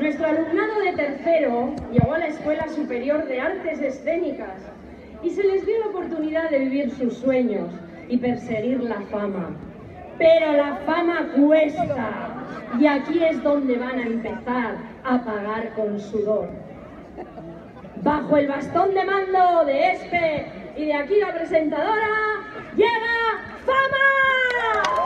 Nuestro alumnado de tercero llegó a la Escuela Superior de Artes Escénicas y se les dio la oportunidad de vivir sus sueños y perseguir la fama. Pero la fama cuesta y aquí es donde van a empezar a pagar con sudor. Bajo el bastón de mando de Espe y de aquí la presentadora, llega Fama.